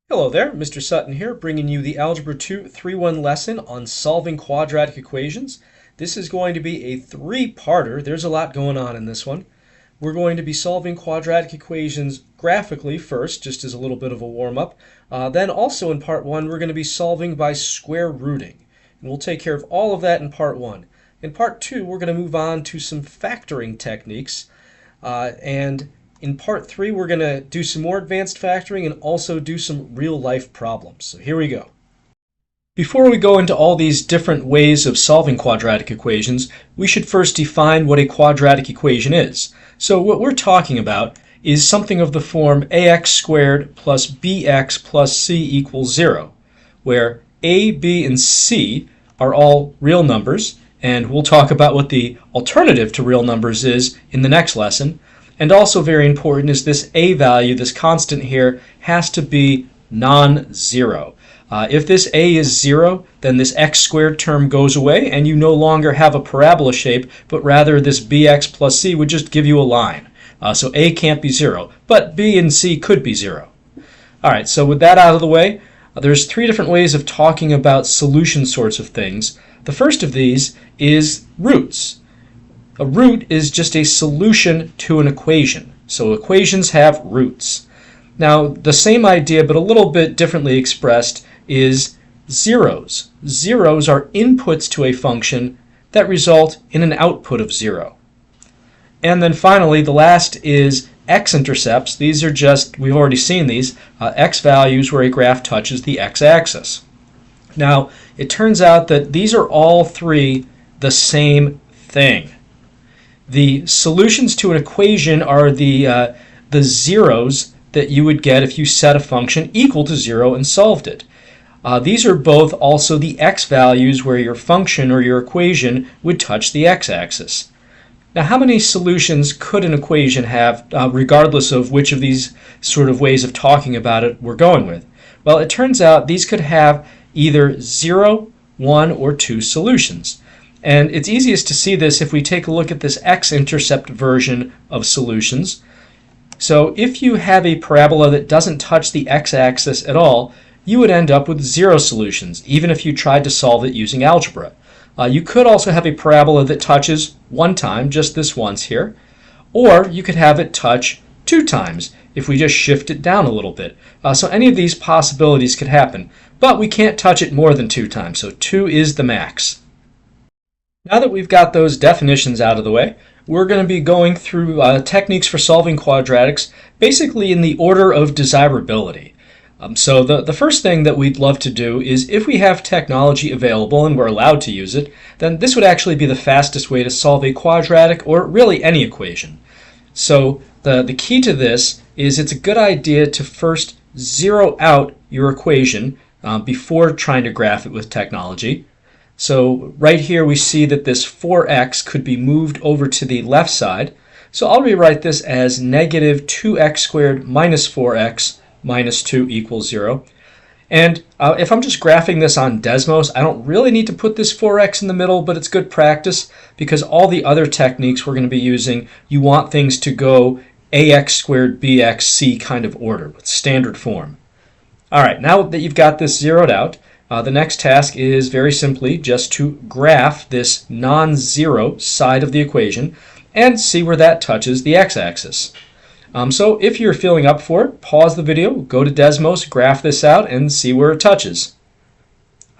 Hello there, Mr. Sutton here, bringing you the Algebra 2 3-1 lesson on solving quadratic equations. This is going to be a three-parter. There's a lot going on in this one. We're going to be solving quadratic equations graphically first, just as a little bit of a warm-up. Then also in part 1, we're going to be solving by square rooting. And we'll take care of all of that in part 1. In part 2, we're going to move on to some factoring techniques. And in part 3, we're going to do some more advanced factoring and also do some real-life problems. So here we go. Before we go into all these different ways of solving quadratic equations, we should first define what a quadratic equation is. So what we're talking about is something of the form ax squared plus bx plus c equals 0, where a, b, and c are all real numbers, and we'll talk about what the alternative to real numbers is in the next lesson. And also very important is this a value, this constant here, has to be non-zero. If this a is 0, then this x squared term goes away and you no longer have a parabola shape, but rather this bx plus c would just give you a line. So a can't be 0, but b and c could be 0. Alright, so with that out of the way, there's three different ways of talking about solution sorts of things. The first of these is roots. A root is just a solution to an equation. So equations have roots. Now, the same idea, but a little bit differently expressed, is zeros. Zeros are inputs to a function that result in an output of 0. And then finally, the last is x-intercepts. These are just, we've already seen these, x values where a graph touches the x-axis. Now, it turns out that these are all three the same thing. The solutions to an equation are the zeros that you would get if you set a function equal to 0 and solved it. These are both also the x values where your function or your equation would touch the x-axis. Now, how many solutions could an equation have, regardless of which of these sort of ways of talking about it we're going with? Well, it turns out these could have either 0, 1, or 2 solutions. And it's easiest to see this if we take a look at this x-intercept version of solutions. So if you have a parabola that doesn't touch the x-axis at all, you would end up with 0 solutions, even if you tried to solve it using algebra. You could also have a parabola that touches 1 time, just this once here, or you could have it touch 2 times if we just shift it down a little bit. So any of these possibilities could happen, but we can't touch it more than 2 times, so 2 is the max. Now that we've got those definitions out of the way, we're going to be going through techniques for solving quadratics, basically in the order of desirability. So the first thing that we'd love to do is, if we have technology available and we're allowed to use it, then this would actually be the fastest way to solve a quadratic or really any equation. So the key to this is it's a good idea to first zero out your equation before trying to graph it with technology. So right here we see that this 4x could be moved over to the left side. So I'll rewrite this as negative 2x squared minus 4x minus 2 equals 0. And if I'm just graphing this on Desmos, I don't really need to put this 4x in the middle, but it's good practice because all the other techniques we're going to be using, you want things to go ax squared bx c kind of order with standard form. All right, now that you've got this zeroed out, the next task is very simply just to graph this non-zero side of the equation and see where that touches the x-axis. So if you're feeling up for it, pause the video, go to Desmos, graph this out, and see where it touches.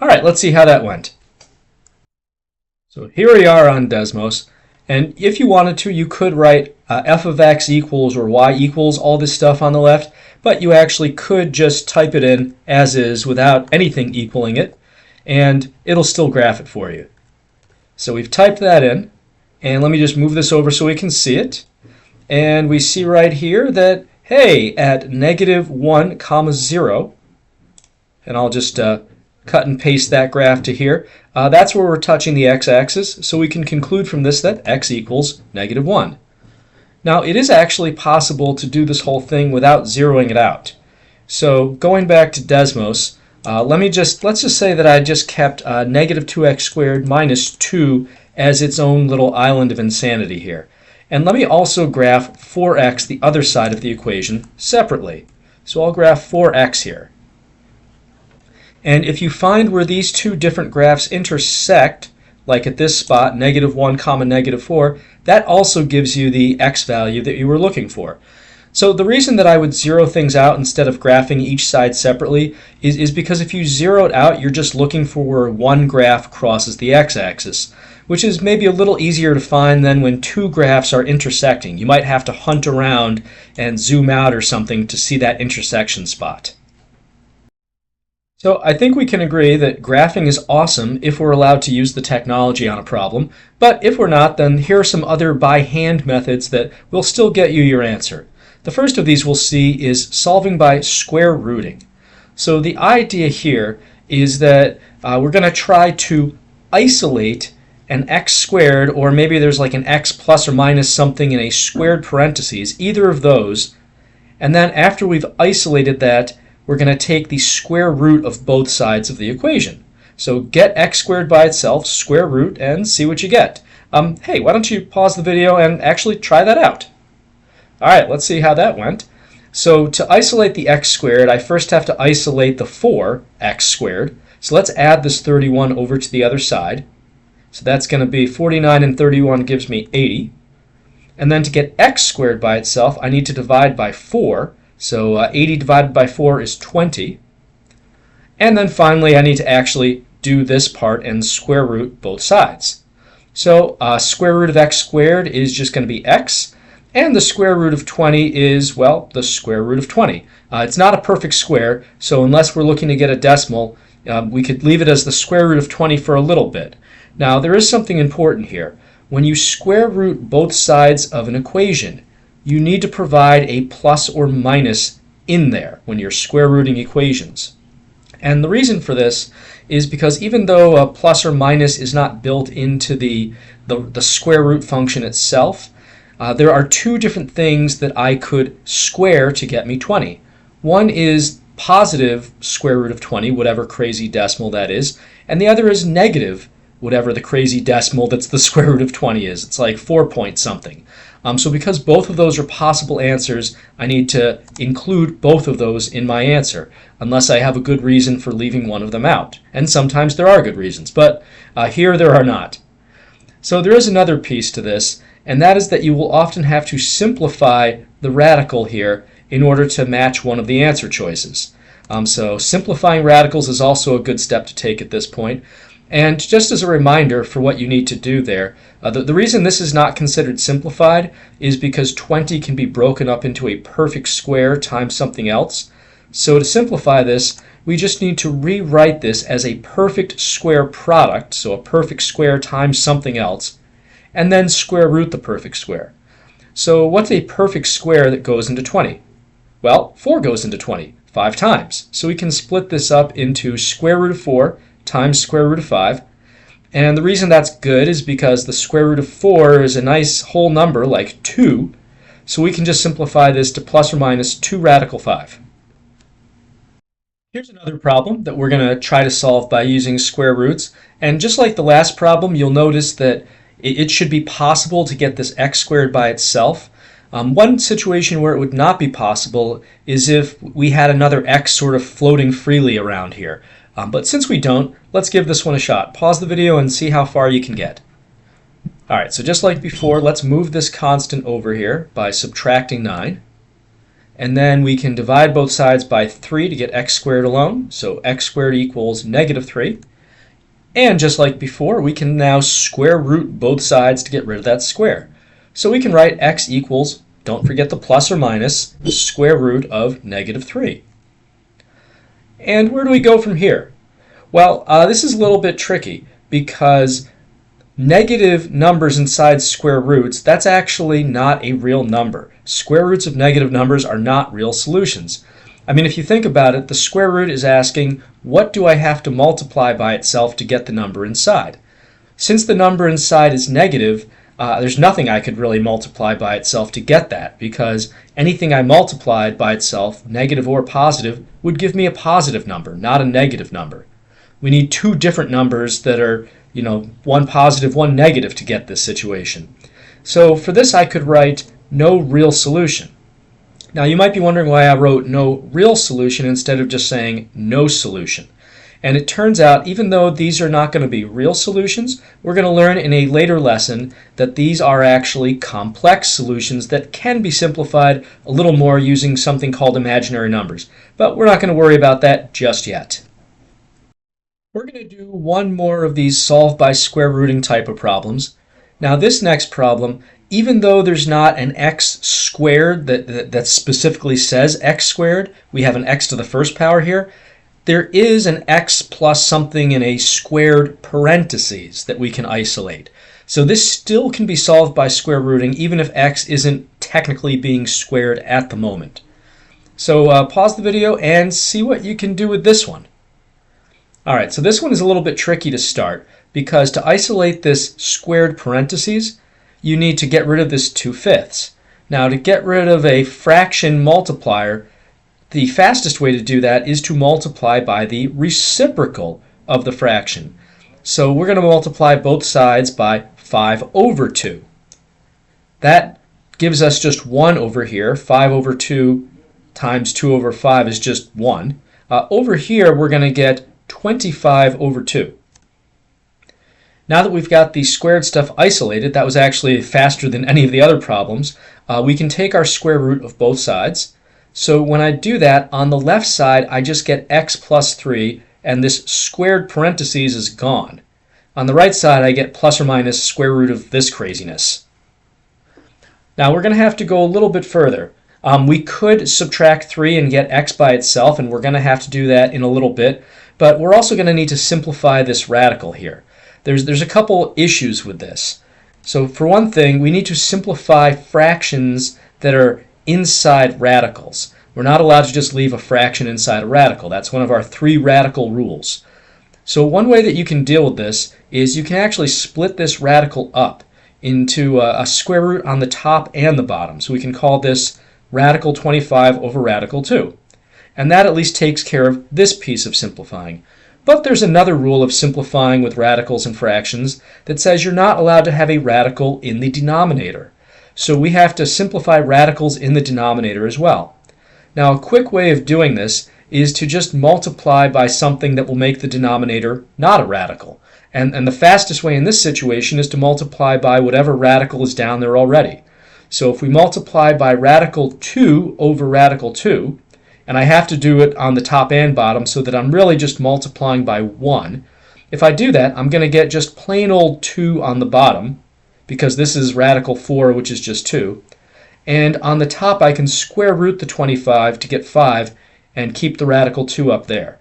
All right, let's see how that went. So here we are on Desmos, and if you wanted to, you could write f of x equals or y equals all this stuff on the left, but you actually could just type it in as is without anything equaling it, and it'll still graph it for you. So we've typed that in, and let me just move this over so we can see it. And we see right here that, hey, at negative 1 comma 0, and I'll just cut and paste that graph to here, that's where we're touching the x-axis, so we can conclude from this that x equals negative 1. Now, it is actually possible to do this whole thing without zeroing it out. So going back to Desmos, let's just say that I just kept negative 2x squared minus 2 as its own little island of insanity here. And let me also graph 4x, the other side of the equation, separately. So I'll graph 4x here. And if you find where these two different graphs intersect, like at this spot, -1 comma -4, that also gives you the x value that you were looking for. So the reason that I would zero things out instead of graphing each side separately is because if you zero it out, you're just looking for where one graph crosses the x-axis, which is maybe a little easier to find than when two graphs are intersecting. You might have to hunt around and zoom out or something to see that intersection spot. So I think we can agree that graphing is awesome if we're allowed to use the technology on a problem, but if we're not, then here are some other by hand methods that will still get you your answer. The first of these we'll see is solving by square rooting. So the idea here is that we're going to try to isolate an x squared, or maybe there's like an x plus or minus something in a squared parentheses, either of those, and then after we've isolated that, we're going to take the square root of both sides of the equation. So get x squared by itself, square root, and see what you get. Hey, why don't you pause the video and actually try that out? All right, let's see how that went. So to isolate the x squared, I first have to isolate the 4x squared. So let's add this 31 over to the other side. So that's going to be 49 and 31 gives me 80. And then to get x squared by itself, I need to divide by 4. So 80 divided by 4 is 20. And then finally, I need to actually do this part and square root both sides. So square root of x squared is just going to be x. And the square root of 20 is, well, the square root of 20. It's not a perfect square, so unless we're looking to get a decimal, we could leave it as the square root of 20 for a little bit. Now, there is something important here. When you square root both sides of an equation, you need to provide a plus or minus in there when you're square rooting equations. And the reason for this is because even though a plus or minus is not built into the square root function itself, there are two different things that I could square to get me 20. One is positive square root of 20, whatever crazy decimal that is, and the other is negative, whatever the crazy decimal that's the square root of 20 is. It's like 4 point something. So because both of those are possible answers, I need to include both of those in my answer, unless I have a good reason for leaving one of them out. And sometimes there are good reasons, but here there are not. So there is another piece to this, and that is that you will often have to simplify the radical here in order to match one of the answer choices. So simplifying radicals is also a good step to take at this point. And just as a reminder for what you need to do there, the reason this is not considered simplified is because 20 can be broken up into a perfect square times something else. So to simplify this, we just need to rewrite this as a perfect square product, so a perfect square times something else, and then square root the perfect square. So what's a perfect square that goes into 20? Well, 4 goes into 20 5 times. So we can split this up into square root of 4 times square root of 5. And the reason that's good is because the square root of 4 is a nice whole number like 2. So we can just simplify this to plus or minus 2 radical 5. Here's another problem that we're going to try to solve by using square roots. And just like the last problem, you'll notice that it should be possible to get this x squared by itself. One situation where it would not be possible is if we had another x sort of floating freely around here. But since we don't, let's give this one a shot. Pause the video and see how far you can get. Alright, so just like before, let's move this constant over here by subtracting 9. And then we can divide both sides by 3 to get x squared alone. So x squared equals -3. And just like before, we can now square root both sides to get rid of that square. So we can write x equals, don't forget the plus or minus, the square root of -3. And where do we go from here? Well, this is a little bit tricky because negative numbers inside square roots, that's actually not a real number. Square roots of negative numbers are not real solutions. I mean, if you think about it, the square root is asking, what do I have to multiply by itself to get the number inside? Since the number inside is negative, there's nothing I could really multiply by itself to get that, because anything I multiplied by itself, negative or positive, would give me a positive number, not a negative number. We need two different numbers that are, one positive, one negative to get this situation. So for this I could write no real solution. Now you might be wondering why I wrote no real solution instead of just saying no solution. And it turns out, even though these are not going to be real solutions, we're going to learn in a later lesson that these are actually complex solutions that can be simplified a little more using something called imaginary numbers. But we're not going to worry about that just yet. We're going to do one more of these solve by square rooting type of problems. Now this next problem, even though there's not an x squared that specifically says x squared, we have an x to the first power here, there is an x plus something in a squared parentheses that we can isolate. So this still can be solved by square rooting even if x isn't technically being squared at the moment. So pause the video and see what you can do with this one. Alright, so this one is a little bit tricky to start because to isolate this squared parentheses, you need to get rid of this 2/5. Now to get rid of a fraction multiplier, the fastest way to do that is to multiply by the reciprocal of the fraction. So we're going to multiply both sides by 5/2. That gives us just 1 over here. 5/2 times 2/5 is just 1. Over here we're going to get 25/2. Now that we've got the squared stuff isolated, that was actually faster than any of the other problems, we can take our square root of both sides. So when I do that, on the left side I just get x plus 3 and this squared parentheses is gone. On the right side I get plus or minus square root of this craziness. Now we're going to have to go a little bit further. We could subtract 3 and get x by itself, and we're going to have to do that in a little bit, but we're also going to need to simplify this radical here. There's a couple issues with this. So for one thing, we need to simplify fractions that are inside radicals. We're not allowed to just leave a fraction inside a radical. That's one of our 3 radical rules. So one way that you can deal with this is you can actually split this radical up into a square root on the top and the bottom. So we can call this radical 25 over radical 2. And that at least takes care of this piece of simplifying. But there's another rule of simplifying with radicals and fractions that says you're not allowed to have a radical in the denominator. So we have to simplify radicals in the denominator as well. Now a quick way of doing this is to just multiply by something that will make the denominator not a radical. And the fastest way in this situation is to multiply by whatever radical is down there already. So if we multiply by radical 2 over radical 2, and I have to do it on the top and bottom so that I'm really just multiplying by 1. If I do that, I'm going to get just plain old 2 on the bottom, because this is radical 4, which is just 2. And on the top, I can square root the 25 to get 5 and keep the radical 2 up there.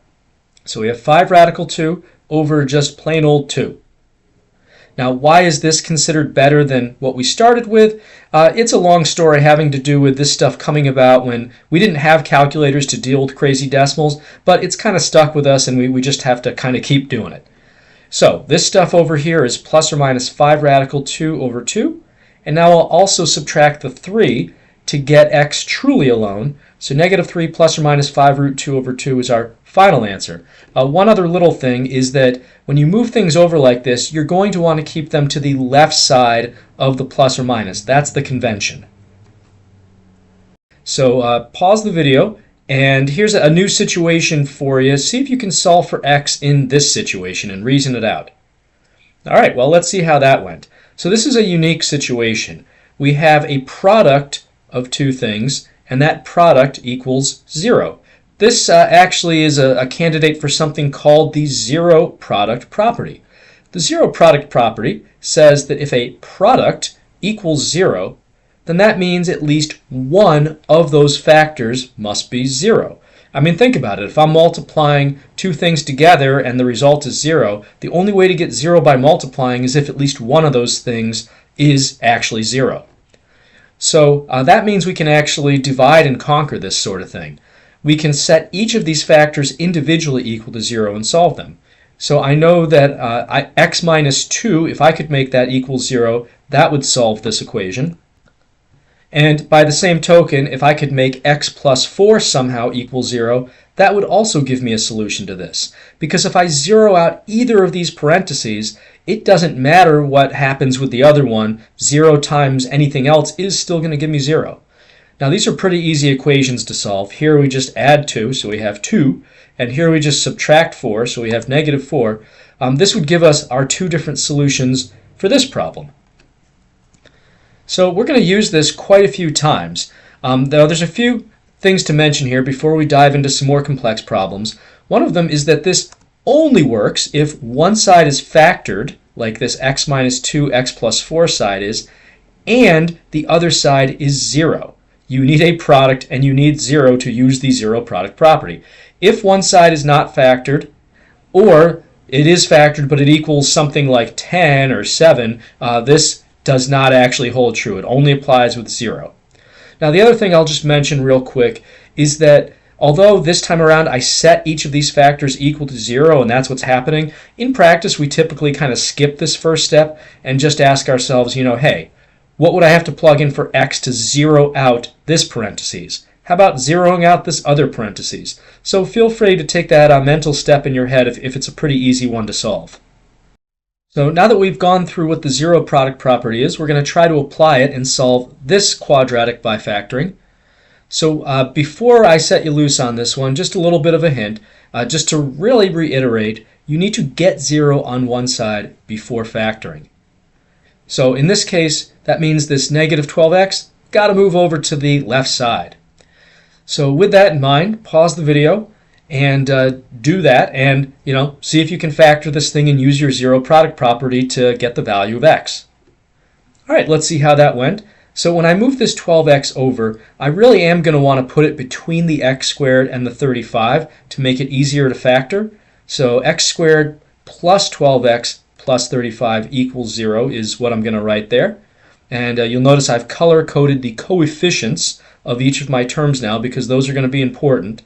So we have 5 radical 2 over just plain old 2. Now, why is this considered better than what we started with? It's a long story having to do with this stuff coming about when we didn't have calculators to deal with crazy decimals, but it's kind of stuck with us and we just have to kind of keep doing it. So this stuff over here is plus or minus 5 radical 2 over 2. And now I'll also subtract the 3 to get x truly alone. So negative 3 plus or minus 5 root 2 over 2 is our final answer. One other little thing is that when you move things over like this, you're going to want to keep them to the left side of the plus or minus. That's the convention. So pause the video, and here's a new situation for you. See if you can solve for x in this situation and reason it out. All right, well, let's see how that went. So this is a unique situation. We have a product of two things, and that product equals 0. This actually is a candidate for something called the zero product property. The zero product property says that if a product equals 0, then that means at least one of those factors must be 0. I mean, think about it. If I'm multiplying two things together and the result is 0, the only way to get 0 by multiplying is if at least one of those things is actually 0. So that means we can actually divide and conquer this sort of thing. We can set each of these factors individually equal to 0 and solve them. So I know that x minus 2, if I could make that equal 0, that would solve this equation. And by the same token, if I could make x plus 4 somehow equal 0, that would also give me a solution to this. Because if I zero out either of these parentheses, it doesn't matter what happens with the other one. 0 times anything else is still going to give me 0. Now these are pretty easy equations to solve. Here we just add 2, so we have 2, and here we just subtract 4, so we have negative 4. This would give us our two different solutions for this problem. So we're going to use this quite a few times. There's a few things to mention here before we dive into some more complex problems. One of them is that this only works if one side is factored, like this x minus 2, x plus 4 side is, and the other side is 0. You need a product and you need 0 to use the zero product property. If one side is not factored, or it is factored but it equals something like 10 or 7, this does not actually hold true. It only applies with 0. Now the other thing I'll just mention real quick is that although this time around I set each of these factors equal to 0 and that's what's happening, in practice we typically kind of skip this first step and just ask ourselves, hey, what would I have to plug in for x to zero out this parentheses? How about zeroing out this other parentheses? So feel free to take that mental step in your head if it's a pretty easy one to solve. So now that we've gone through what the zero product property is, we're going to try to apply it and solve this quadratic by factoring. So before I set you loose on this one, just a little bit of a hint. Just to really reiterate, you need to get 0 on one side before factoring. So in this case, that means this negative 12x got to move over to the left side. So with that in mind, pause the video and do that and see if you can factor this thing and use your zero product property to get the value of x. All right, let's see how that went. So when I move this 12x over, I really am going to want to put it between the x squared and the 35 to make it easier to factor. So x squared plus 12x plus 35 equals 0 is what I'm going to write there. And you'll notice I've color-coded the coefficients of each of my terms now because those are going to be important.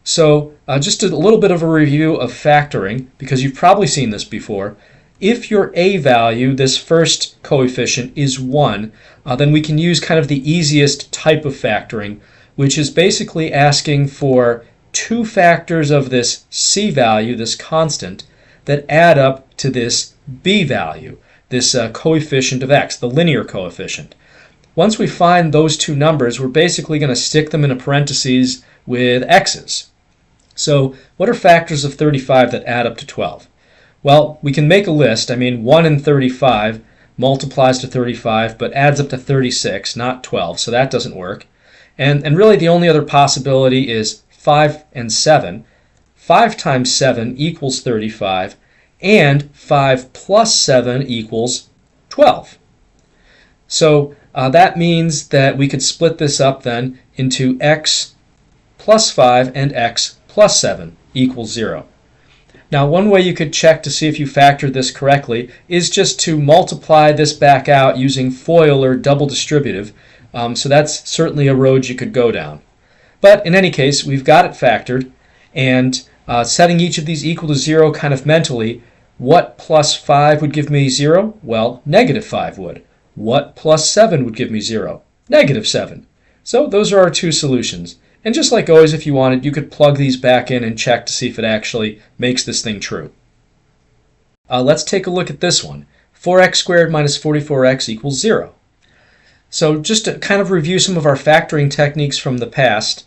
So just a little bit of a review of factoring, because you've probably seen this before. If your a value, this first coefficient, is 1, then we can use kind of the easiest type of factoring, which is basically asking for two factors of this c value, this constant, that add up to this b value, this coefficient of x, the linear coefficient. Once we find those two numbers, we're basically going to stick them in a parentheses with x's. So what are factors of 35 that add up to 12? Well, we can make a list. 1 in 35 multiplies to 35 but adds up to 36, not 12, so that doesn't work. And really the only other possibility is 5 and 7. 5 times 7 equals 35, and 5 plus 7 equals 12. So that means that we could split this up then into x plus 5 and x plus 7 equals 0. Now one way you could check to see if you factored this correctly is just to multiply this back out using FOIL or double distributive. So that's certainly a road you could go down. But in any case, we've got it factored, and setting each of these equal to 0 kind of mentally, what plus 5 would give me 0? Well, negative 5 would. What plus 7 would give me 0? Negative 7. So those are our two solutions. And just like always, if you wanted, you could plug these back in and check to see if it actually makes this thing true. Let's take a look at this one. 4x squared minus 44x equals 0. So just to kind of review some of our factoring techniques from the past,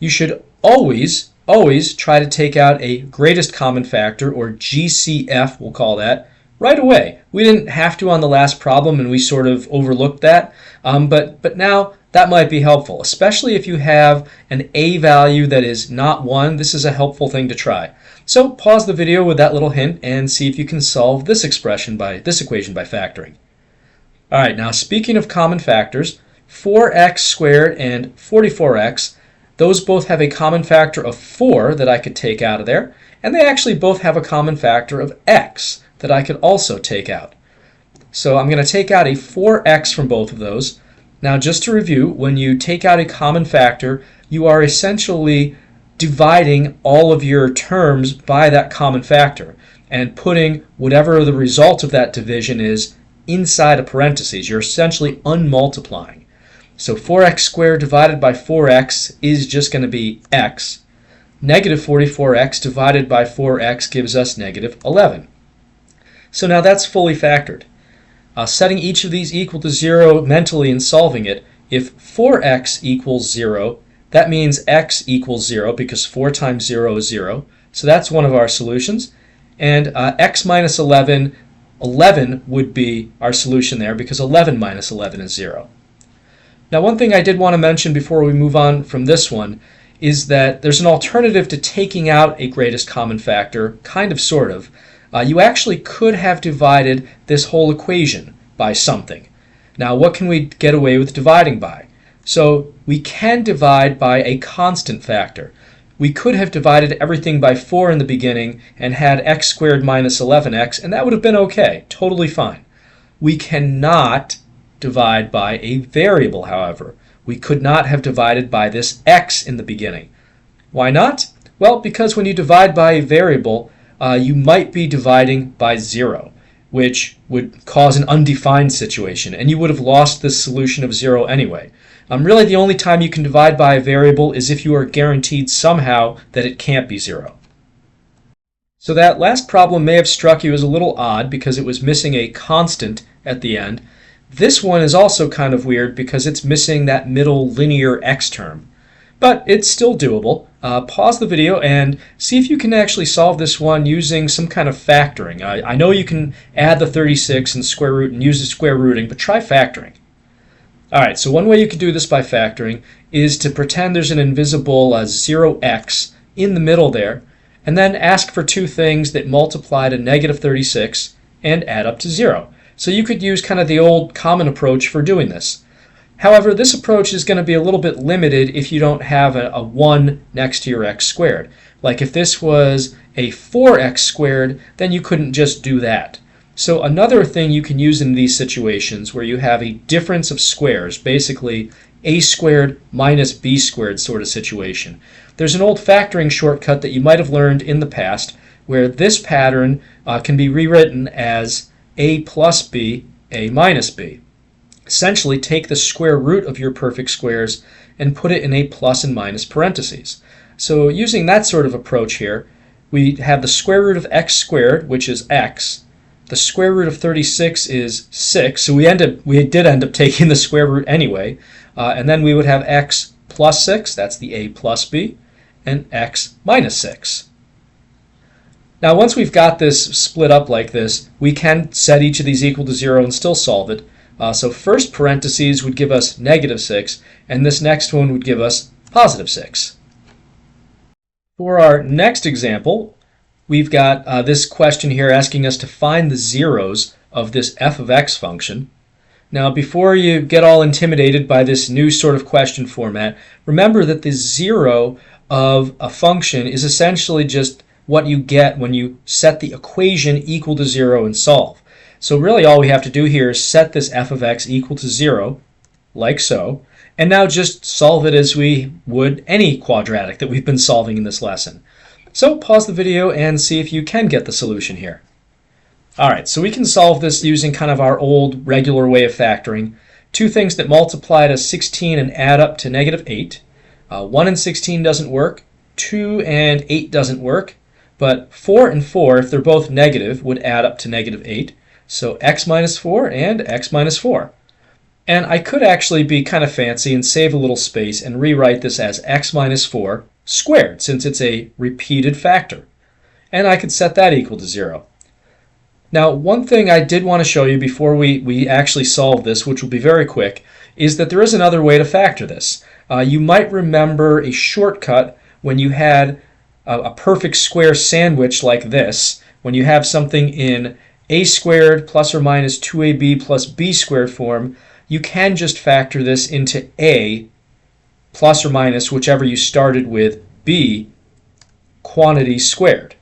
you should always try to take out a greatest common factor, or GCF we'll call that, right away. We didn't have to on the last problem and we sort of overlooked that, but now that might be helpful, especially if you have an a value that is not 1. This is a helpful thing to try. So pause the video with that little hint and see if you can solve this equation by factoring. All right, now speaking of common factors, 4x squared and 44x, those both have a common factor of 4 that I could take out of there, and they actually both have a common factor of x that I could also take out. So I'm going to take out a 4x from both of those. Now just to review, when you take out a common factor, you are essentially dividing all of your terms by that common factor and putting whatever the result of that division is inside a parentheses. You're essentially unmultiplying. So 4x squared divided by 4x is just going to be x. Negative 44x divided by 4x gives us negative 11. So now that's fully factored. Setting each of these equal to 0 mentally and solving it if 4x equals 0, that means x equals 0 because 4 times 0 is 0. So that's one of our solutions. And x minus 11, 11 would be our solution there because 11 minus 11 is 0. Now, one thing I did want to mention before we move on from this one is that there's an alternative to taking out a greatest common factor, kind of, sort of. You actually could have divided this whole equation by something. Now, what can we get away with dividing by? So we can divide by a constant factor. We could have divided everything by 4 in the beginning and had x squared minus 11x, and that would have been okay, totally fine. We cannot divide by a variable, however. We could not have divided by this x in the beginning. Why not? Well, because when you divide by a variable, you might be dividing by 0, which would cause an undefined situation, and you would have lost this solution of 0 anyway. Really, the only time you can divide by a variable is if you are guaranteed somehow that it can't be 0. So that last problem may have struck you as a little odd because it was missing a constant at the end. This one is also kind of weird because it's missing that middle linear x term. But it's still doable. Pause the video and see if you can actually solve this one using some kind of factoring. I know you can add the 36 and square root and use the square rooting, but try factoring. Alright, so one way you could do this by factoring is to pretend there's an invisible 0x in the middle there, and then ask for two things that multiply to negative 36 and add up to 0. So you could use kind of the old common approach for doing this. However, this approach is going to be a little bit limited if you don't have a 1 next to your x squared. Like if this was a 4x squared, then you couldn't just do that. So another thing you can use in these situations where you have a difference of squares, basically a squared minus b squared sort of situation. There's an old factoring shortcut that you might have learned in the past where this pattern can be rewritten as a plus b, a minus b. Essentially, take the square root of your perfect squares and put it in a plus and minus parentheses. So using that sort of approach here, we have the square root of x squared, which is x. The square root of 36 is 6, so we did end up taking the square root anyway. And then we would have x plus 6, that's the a plus b, and x minus 6. Now once we've got this split up like this, we can set each of these equal to 0 and still solve it. So first parentheses would give us negative 6, and this next one would give us positive 6. For our next example, we've got this question here asking us to find the zeros of this f of x function. Now before you get all intimidated by this new sort of question format, remember that the zero of a function is essentially just what you get when you set the equation equal to 0 and solve. So really all we have to do here is set this f of x equal to 0, like so, and now just solve it as we would any quadratic that we've been solving in this lesson. So pause the video and see if you can get the solution here. Alright, so we can solve this using kind of our old regular way of factoring. Two things that multiply to 16 and add up to negative 8. 1 and 16 doesn't work, 2 and 8 doesn't work, but 4 and 4, if they're both negative, would add up to negative 8. So x minus 4 and x minus 4. And I could actually be kind of fancy and save a little space and rewrite this as x minus 4 squared, since it's a repeated factor. And I could set that equal to 0. Now, one thing I did want to show you before we actually solve this, which will be very quick, is that there is another way to factor this. You might remember a shortcut when you had a perfect square sandwich like this, when you have something in a squared plus or minus 2ab plus b squared form, you can just factor this into a plus or minus whichever you started with b quantity squared.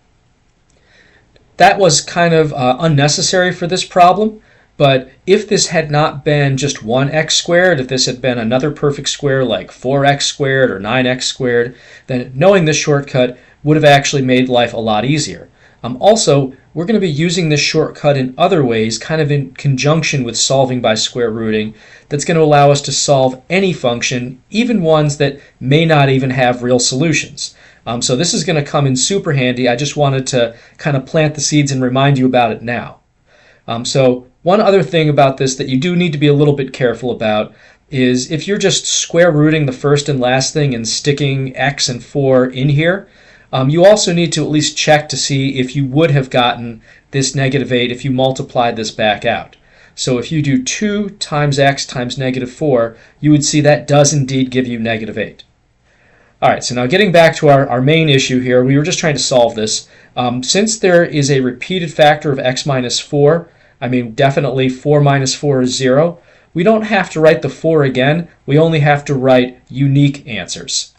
That was kind of unnecessary for this problem, but if this had not been just 1x squared, if this had been another perfect square like 4x squared or 9x squared, then knowing this shortcut would have actually made life a lot easier. Also, we're going to be using this shortcut in other ways, kind of in conjunction with solving by square rooting, that's going to allow us to solve any function, even ones that may not even have real solutions. So this is going to come in super handy. I just wanted to kind of plant the seeds and remind you about it now. So one other thing about this that you do need to be a little bit careful about, is if you're just square rooting the first and last thing and sticking x and 4 in here, you also need to at least check to see if you would have gotten this negative 8 if you multiplied this back out. So if you do 2 times x times negative 4, you would see that does indeed give you negative 8. All right, so now getting back to our main issue here, we were just trying to solve this. Since there is a repeated factor of x minus 4, I mean definitely 4 minus 4 is 0, we don't have to write the 4 again, we only have to write unique answers.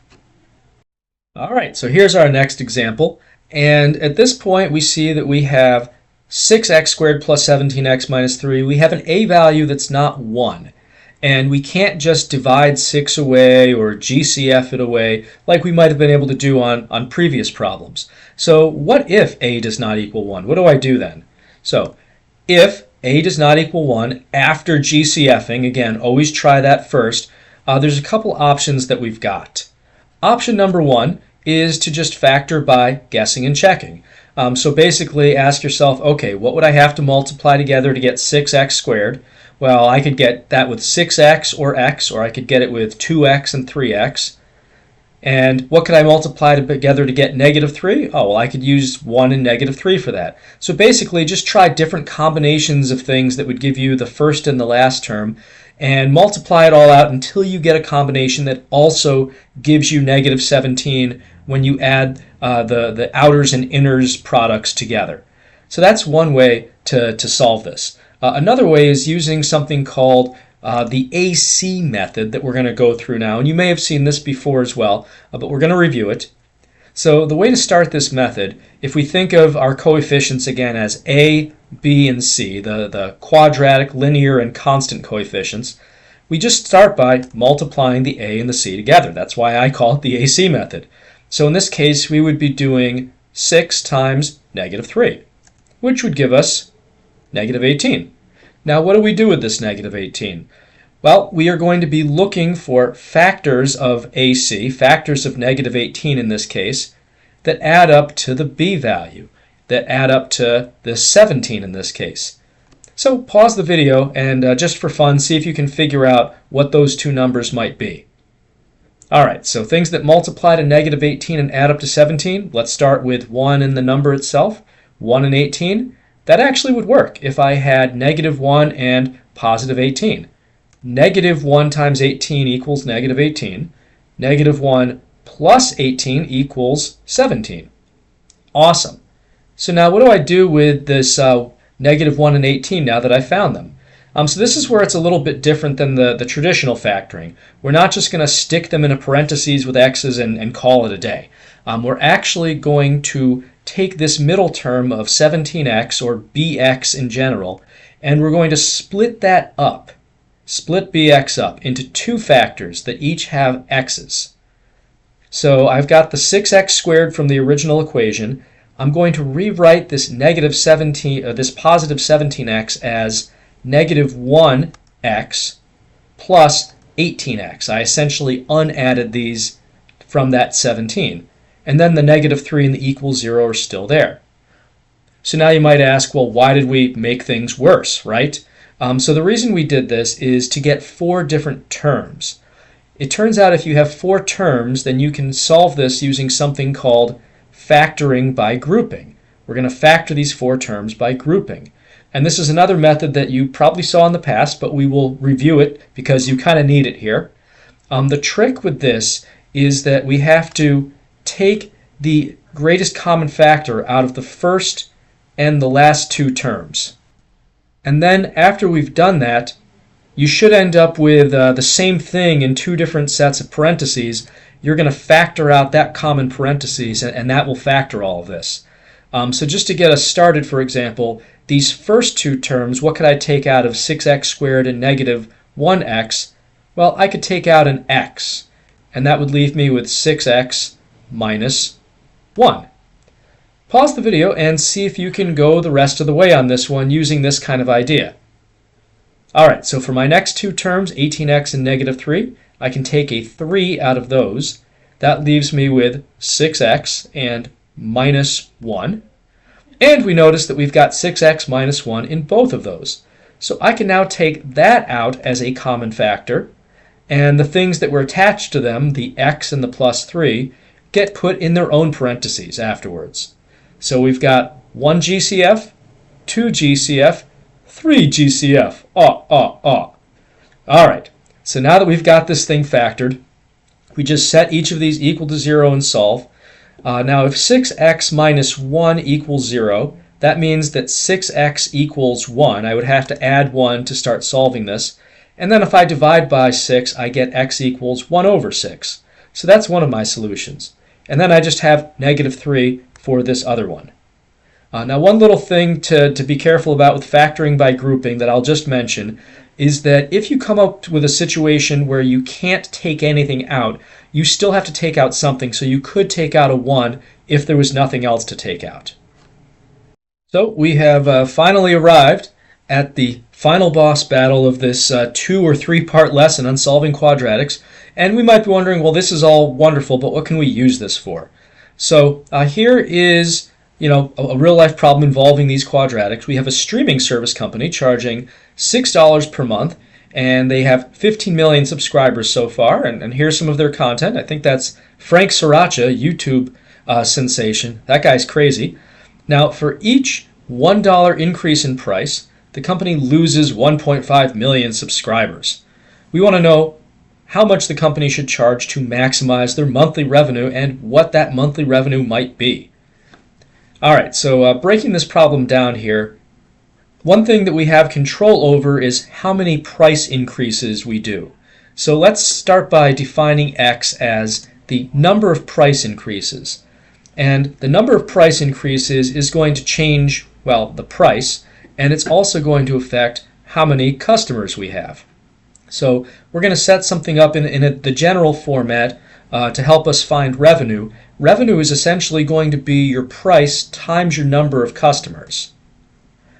All right, so here's our next example, and at this point we see that we have 6x squared plus 17x minus 3. We have an a value that's not 1. And we can't just divide 6 away or GCF it away like we might have been able to do on previous problems. So what if a does not equal 1? What do I do then? So if a does not equal 1 after GCFing, again, always try that first, there's a couple options that we've got. Option number 1 is to just factor by guessing and checking. So basically ask yourself, okay, what would I have to multiply together to get 6x squared? Well, I could get that with 6x, or I could get it with 2x and 3x. And what could I multiply together to get negative 3? Oh, well, I could use 1 and negative 3 for that. So basically, just try different combinations of things that would give you the first and the last term, and multiply it all out until you get a combination that also gives you negative 17 when you add the outers and inners products together. So that's one way to solve this. Another way is using something called the AC method that we're going to go through now. And you may have seen this before as well, but we're going to review it. So the way to start this method, if we think of our coefficients again as a, b, and c, the quadratic, linear, and constant coefficients, we just start by multiplying the a and the c together. That's why I call it the AC method. So in this case, we would be doing 6 times negative 3, which would give us negative 18. Now, what do we do with this negative 18? Well, we are going to be looking for factors of AC, factors of negative 18 in this case, that add up to the b value, that add up to the 17 in this case. So pause the video and just for fun, see if you can figure out what those two numbers might be. All right, so things that multiply to negative 18 and add up to 17, let's start with 1 in the number itself, 1 and 18. That actually would work if I had negative 1 and positive 18. Negative 1 times 18 equals negative 18. Negative 1 plus 18 equals 17. Awesome. So now what do I do with this negative 1 and 18 now that I found them? So this is where it's a little bit different than the traditional factoring. We're not just going to stick them in a parentheses with x's and call it a day. We're actually going to take this middle term of 17x, or bx in general, and we're going to split that up, split bx up into two factors that each have x's. So I've got the 6x squared from the original equation. I'm going to rewrite this negative 17, this positive 17x as negative 1x plus 18x. I essentially unadded these from that 17. And then the negative 3 and the equal 0 are still there. So now you might ask, well, why did we make things worse, right? So the reason we did this is to get 4 different terms. It turns out if you have 4 terms, then you can solve this using something called factoring by grouping. We're going to factor these 4 terms by grouping. And this is another method that you probably saw in the past, but we will review it because you kind of need it here. The trick with this is that we have to take the greatest common factor out of the first and the last 2 terms. And then after we've done that, you should end up with the same thing in 2 different sets of parentheses. You're going to factor out that common parentheses, and that will factor all of this. So just to get us started, for example, these first 2 terms, what could I take out of 6x squared and negative 1x? Well, I could take out an x, and that would leave me with 6x minus 1. Pause the video and see if you can go the rest of the way on this one using this kind of idea. Alright, so for my next 2 terms, 18x and negative 3, I can take a 3 out of those. That leaves me with 6x and minus 1. And we notice that we've got 6x minus 1 in both of those. So I can now take that out as a common factor, and the things that were attached to them, the x and the plus 3, get put in their own parentheses afterwards. So we've got 1 GCF, 2 GCF, 3 GCF. All right, so now that we've got this thing factored, we just set each of these equal to 0 and solve. Now if 6x minus 1 equals 0, that means that 6x equals 1. I would have to add 1 to start solving this. And then if I divide by 6, I get x equals 1 over 6. So that's one of my solutions. And then I just have negative 3 for this other one. Now one little thing to be careful about with factoring by grouping that I'll just mention is that if you come up with a situation where you can't take anything out, you still have to take out something. So you could take out a 1 if there was nothing else to take out. So we have finally arrived at the final boss battle of this 2- or 3-part lesson on solving quadratics. And we might be wondering, well, this is all wonderful, but what can we use this for? So here is a real-life problem involving these quadratics. We have a streaming service company charging $6 per month, and they have 15 million subscribers so far. And here's some of their content. I think that's Frank Sriracha, YouTube sensation. That guy's crazy. Now, for each $1 increase in price, the company loses 1.5 million subscribers. We want to know how much the company should charge to maximize their monthly revenue and what that monthly revenue might be. All right, so breaking this problem down here, one thing that we have control over is how many price increases we do. So let's start by defining x as the number of price increases. And the number of price increases is going to change, well, the price, and it's also going to affect how many customers we have. So we're going to set something up in the general format to help us find revenue. Revenue is essentially going to be your price times your number of customers.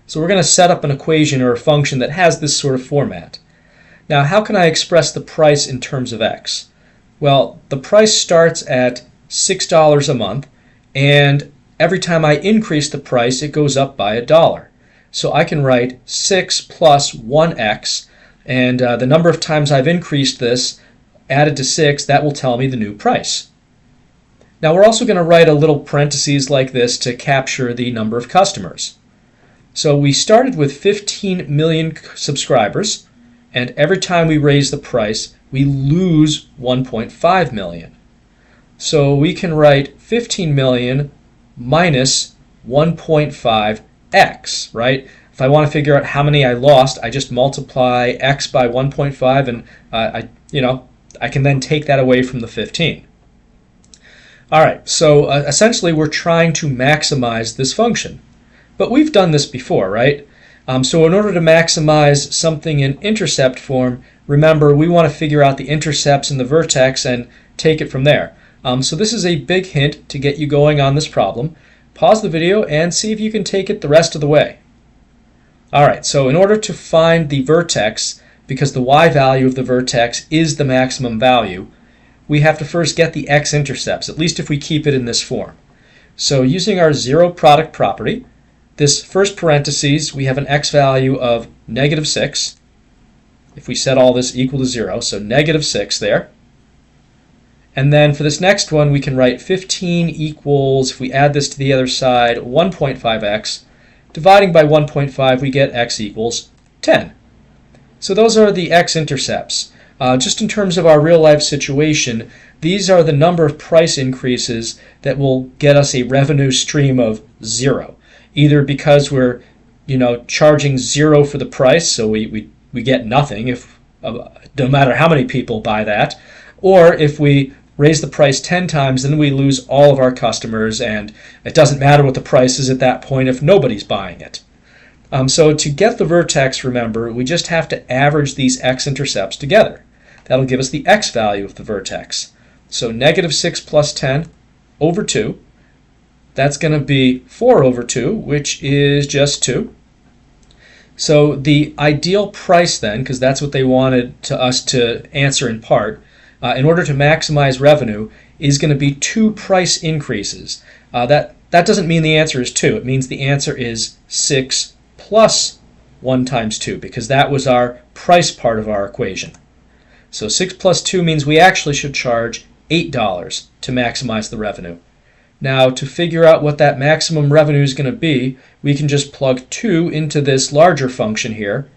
So we're going to set up an equation or a function that has this sort of format. Now, how can I express the price in terms of x? Well, the price starts at $6 a month, and every time I increase the price, it goes up by $1. So I can write 6 plus 1x, and the number of times I've increased this added to 6, that will tell me the new price. Now we're also going to write a little parentheses like this to capture the number of customers. So we started with 15 million subscribers, and every time we raise the price, we lose 1.5 million. So we can write 15 million minus 1.5x, right? If I want to figure out how many I lost, I just multiply x by 1.5, and I can then take that away from the 15. All right, so essentially we're trying to maximize this function. But we've done this before, right? So in order to maximize something in intercept form, remember we want to figure out the intercepts in the vertex and take it from there. So this is a big hint to get you going on this problem. Pause the video and see if you can take it the rest of the way. All right, so in order to find the vertex, because the y value of the vertex is the maximum value, we have to first get the x-intercepts, at least if we keep it in this form. So using our zero product property, this first parentheses, we have an x value of negative 6. If we set all this equal to 0, so negative 6 there. And then for this next one, we can write 15 equals, if we add this to the other side, 1.5x. Dividing by 1.5, we get x equals 10. So those are the x-intercepts. Just in terms of our real-life situation, these are the number of price increases that will get us a revenue stream of 0. Either because we're charging 0 for the price, so we get nothing if no matter how many people buy that, or if we raise the price 10 times, then we lose all of our customers, and it doesn't matter what the price is at that point if nobody's buying it. So to get the vertex, remember, we just have to average these x-intercepts together. That'll give us the x value of the vertex. So negative 6 plus 10 over 2. That's going to be 4 over 2, which is just 2. So the ideal price then, because that's what they wanted us to answer in part, in order to maximize revenue, is going to be 2 price increases. That doesn't mean the answer is 2. It means the answer is 6 plus 1 times 2, because that was our price part of our equation. So 6 plus 2 means we actually should charge $8 to maximize the revenue. Now, to figure out what that maximum revenue is going to be, we can just plug 2 into this larger function here.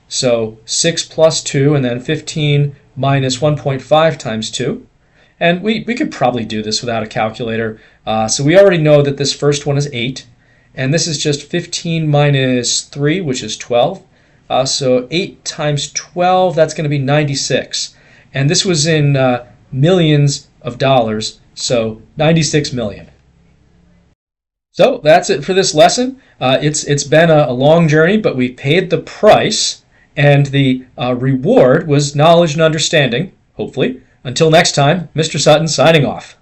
So 6 plus 2, and then 15 minus 1.5 times 2. And we could probably do this without a calculator. So we already know that this first one is 8. And this is just 15 minus 3, which is 12. So 8 times 12, that's going to be 96. And this was in millions of dollars, so 96 million. So that's it for this lesson. It's been a long journey, but we paid the price, and the reward was knowledge and understanding, hopefully. Until next time, Mr. Sutton signing off.